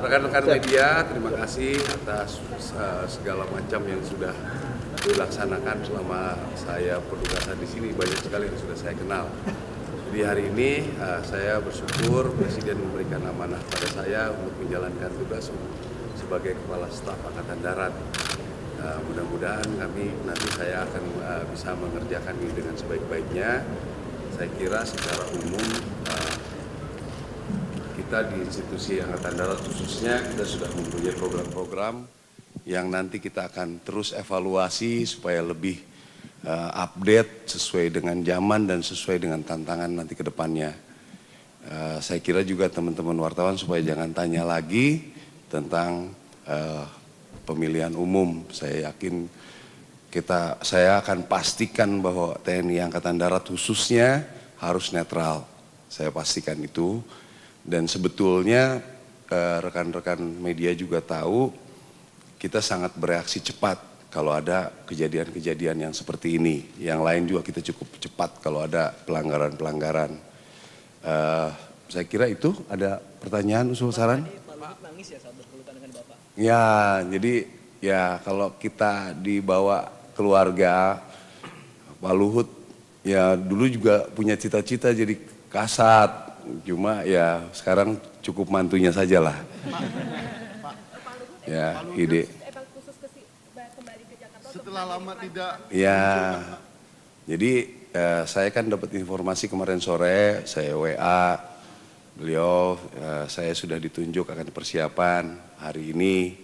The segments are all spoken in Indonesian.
Rekan-rekan media, terima kasih atas segala macam yang sudah dilaksanakan selama saya penugasan di sini. Banyak sekali yang sudah saya kenal. Jadi hari ini saya bersyukur Presiden memberikan amanah pada saya untuk menjalankan tugas sebagai Kepala Staf Angkatan Darat. Mudah-mudahan nanti saya akan bisa mengerjakan ini dengan sebaik-baiknya. Saya kira secara umum kita di institusi Angkatan Darat khususnya kita sudah mempunyai program-program yang nanti kita akan terus evaluasi supaya lebih update sesuai dengan zaman dan sesuai dengan tantangan nanti ke depannya. Saya kira juga teman-teman wartawan supaya jangan tanya lagi tentang pemilihan umum. Saya yakin saya akan pastikan bahwa TNI Angkatan Darat khususnya harus netral. Saya pastikan itu. Dan sebetulnya rekan-rekan media juga tahu kita sangat bereaksi cepat kalau ada kejadian-kejadian yang seperti ini. Yang lain juga kita cukup cepat kalau ada pelanggaran-pelanggaran. Saya kira itu ada pertanyaan, usul, saran? Pak Luhut nangis ya saat berpelukan dengan Bapak? Ya, jadi ya kalau kita dibawa keluarga, Pak Luhut ya dulu juga punya cita-cita jadi kasat. Cuma ya sekarang cukup mantunya saja lah. Ya, ide. Setelah lama tidak. Ya, jadi saya kan dapat informasi kemarin sore, saya WA beliau, saya sudah ditunjuk akan persiapan hari ini.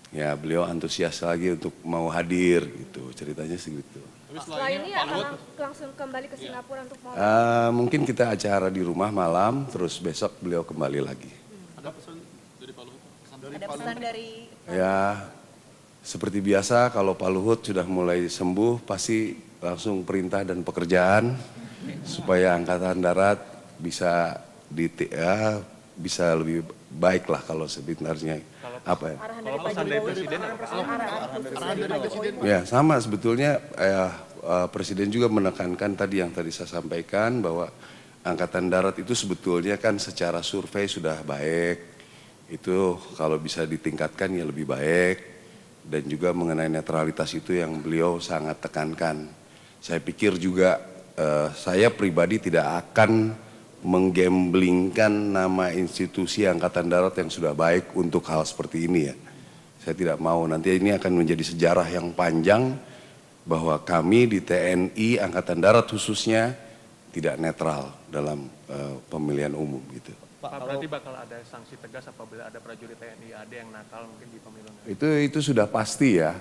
Ya, beliau antusias lagi untuk mau hadir gitu, ceritanya segitu. Setelah ini akan langsung kembali ke Singapura untuk mau. Mungkin kita acara di rumah malam, terus besok beliau kembali lagi. Ada pesan dari Pak Luhut? Ada pesan dari. Ya, seperti biasa kalau Pak Luhut sudah mulai sembuh, pasti langsung perintah dan pekerjaan supaya Angkatan Darat bisa bisa lebih baik lah kalau sebenarnya apa ya? Arahan dari Pak Jokowi. Arahan dari Presiden. Ya sama sebetulnya Presiden juga menekankan tadi yang tadi saya sampaikan bahwa Angkatan Darat itu sebetulnya kan secara survei sudah baik. Itu kalau bisa ditingkatkan ya lebih baik. Dan juga mengenai netralitas itu yang beliau sangat tekankan. Saya pikir juga saya pribadi tidak akan menggamblingkan nama institusi Angkatan Darat yang sudah baik untuk hal seperti ini ya. Saya tidak mau, nanti ini akan menjadi sejarah yang panjang bahwa kami di TNI Angkatan Darat khususnya tidak netral dalam pemilihan umum gitu. Pak, berarti bakal ada sanksi tegas apabila ada prajurit TNI AD yang nakal mungkin di pemilu? Itu sudah pasti ya,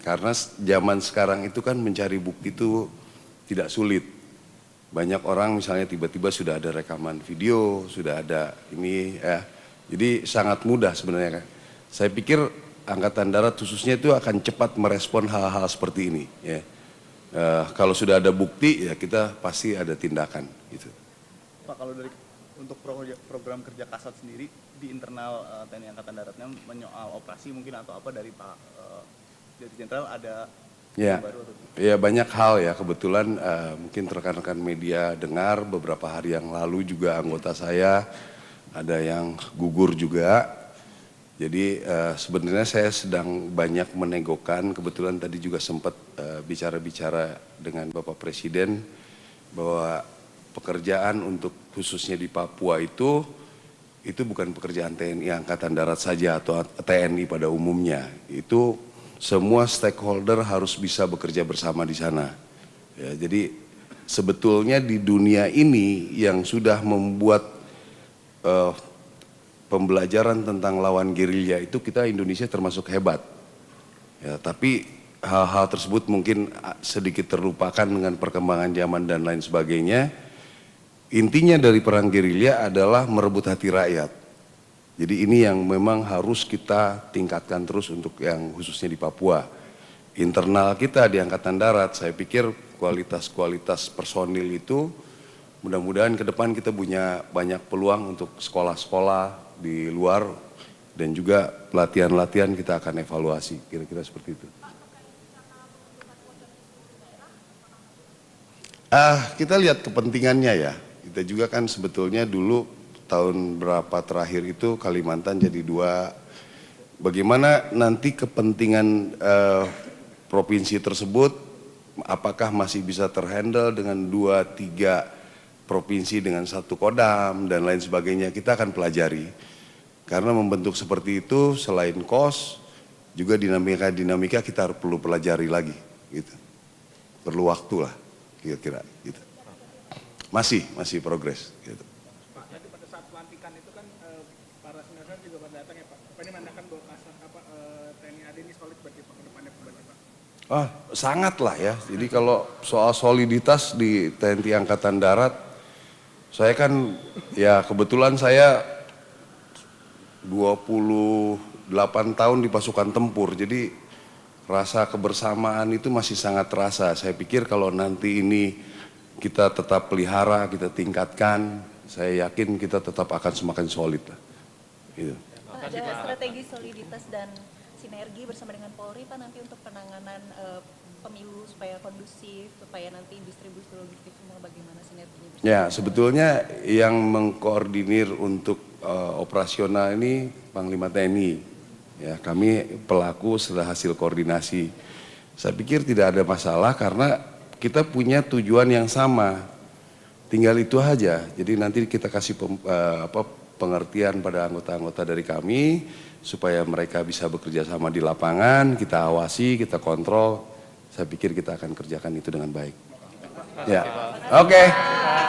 karena zaman sekarang itu kan mencari bukti itu tidak sulit. Banyak orang misalnya tiba-tiba sudah ada rekaman video, sudah ada ini ya. Jadi sangat mudah sebenarnya. Saya pikir Angkatan Darat khususnya itu akan cepat merespon hal-hal seperti ini ya. Kalau sudah ada bukti ya kita pasti ada tindakan gitu. Pak, kalau untuk program kerja Kasat sendiri di internal TNI Angkatan Daratnya menyoal operasi mungkin atau apa dari Pak dari Jenderal ada ya, baru atau? Ya banyak hal ya, kebetulan mungkin rekan-rekan media dengar beberapa hari yang lalu juga anggota saya ada yang gugur juga. Jadi sebenarnya saya sedang banyak menegokan, kebetulan tadi juga sempat bicara-bicara dengan Bapak Presiden bahwa pekerjaan untuk khususnya di Papua itu bukan pekerjaan TNI Angkatan Darat saja atau TNI pada umumnya. Itu semua stakeholder harus bisa bekerja bersama di sana. Ya, jadi sebetulnya di dunia ini yang sudah membuat pembelajaran tentang lawan gerilya itu kita Indonesia termasuk hebat. Ya, tapi hal-hal tersebut mungkin sedikit terlupakan dengan perkembangan zaman dan lain sebagainya. Intinya dari perang gerilya adalah merebut hati rakyat. Jadi ini yang memang harus kita tingkatkan terus untuk yang khususnya di Papua. Internal kita di Angkatan Darat, saya pikir kualitas-kualitas personil itu mudah-mudahan ke depan kita punya banyak peluang untuk sekolah-sekolah di luar dan juga pelatihan-latihan kita akan evaluasi, kira-kira seperti itu. Kita lihat kepentingannya ya. Kita juga kan sebetulnya dulu tahun berapa terakhir itu Kalimantan jadi 2. Bagaimana nanti kepentingan provinsi tersebut, apakah masih bisa terhandle dengan 2-3 provinsi dengan 1 kodam dan lain sebagainya, kita akan pelajari. Karena membentuk seperti itu selain kos, juga dinamika kita perlu pelajari lagi, gitu. Perlu waktu lah, kira-kira, gitu. Masih progres, gitu. Pak, tadi pada saat pelantikan itu kan para senator juga pada datang ya Pak. Apa ini menandakan bahwa TNI AD ini solid berarti Pak ke depannya berarti Pak? Sangat lah ya. Jadi kalau soal soliditas di TNI Angkatan Darat, saya kan ya kebetulan saya 28 tahun di pasukan tempur. Jadi rasa kebersamaan itu masih sangat terasa. Saya pikir kalau nanti ini kita tetap pelihara, kita tingkatkan, saya yakin kita tetap akan semakin solid lah. Gitu. Pak, ada strategi soliditas dan sinergi bersama dengan Polri Pak nanti untuk penanganan pemilu supaya kondusif, supaya nanti distribusi logistik semua bagaimana sinerginya bersama? Ya, sebetulnya yang mengkoordinir untuk operasional ini Panglima TNI. Ya, kami pelaku setelah hasil koordinasi. Saya pikir tidak ada masalah karena kita punya tujuan yang sama. Tinggal itu aja. Jadi nanti kita kasih pengertian pada anggota-anggota dari kami supaya mereka bisa bekerja sama di lapangan, kita awasi, kita kontrol. Saya pikir kita akan kerjakan itu dengan baik. Ya, oke.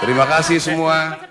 Terima kasih semua.